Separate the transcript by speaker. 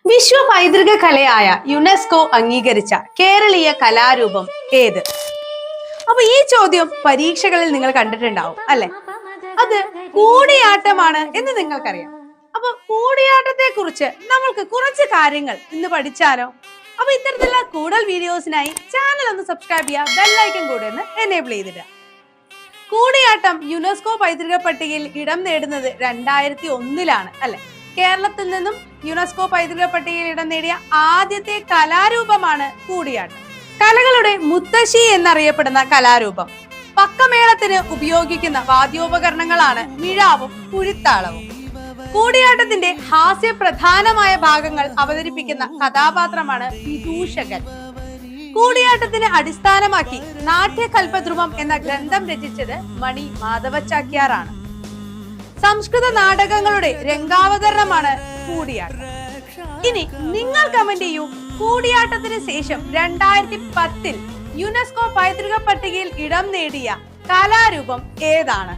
Speaker 1: വിശ്വ പൈതൃക കലയായ യുനെസ്കോ അംഗീകരിച്ച കേരളീയ കലാരൂപം ഏത്? അപ്പൊ ഈ ചോദ്യം പരീക്ഷകളിൽ നിങ്ങൾ കണ്ടിട്ടുണ്ടാവും അല്ലെ? അത് കൂടിയാട്ടമാണ് എന്ന് നിങ്ങൾക്കറിയാം. അപ്പൊ കൂടിയാട്ടത്തെ കുറിച്ച് നമ്മൾക്ക് കുറച്ച് കാര്യങ്ങൾ ഇന്ന് പഠിച്ചാലോ? അപ്പൊ ഇത്തരത്തിലുള്ള കൂടുതൽ വീഡിയോസിനായി ചാനൽ ഒന്ന് സബ്സ്ക്രൈബ് ചെയ്യുക, ബെല്ലൈക്കൺ കൂടെ ഒന്ന് എനേബിൾ ചെയ്തിടുക. കൂടിയാട്ടം യുനെസ്കോ പൈതൃക പട്ടികയിൽ ഇടം നേടുന്നത് 2001 അല്ലെ? കേരളത്തിൽ നിന്നും യുനെസ്കോ പൈതൃക പട്ടികയിൽ ഇടം നേടിയ ആദ്യത്തെ കലാരൂപമാണ് കൂടിയാട്ടം. കലകളുടെ മുത്തശ്ശി എന്നറിയപ്പെടുന്ന കലാരൂപം. പക്കമേളത്തിന് ഉപയോഗിക്കുന്ന വാദ്യോപകരണങ്ങളാണ് മിഴാവും കുഴിത്താളവും. കൂടിയാട്ടത്തിന്റെ ഹാസ്യപ്രധാനമായ ഭാഗങ്ങൾ അവതരിപ്പിക്കുന്ന കഥാപാത്രമാണ് വിദൂഷകൻ. കൂടിയാട്ടത്തിന് അടിസ്ഥാനമാക്കി നാട്യകൽപദ്രുമം എന്ന ഗ്രന്ഥം രചിച്ചത് മണി മാധവ ചാക്യാറാണ്. സംസ്കൃത നാടകങ്ങളുടെ രംഗാവതരണമാണ് കൂടിയാട്ടം. ഇനി നിങ്ങൾ കമന്റ് ചെയ്യൂ, കൂടിയാട്ടത്തിന് ശേഷം 2010 യുനെസ്കോ പൈതൃക പട്ടികയിൽ ഇടം നേടിയ കലാരൂപം ഏതാണ്?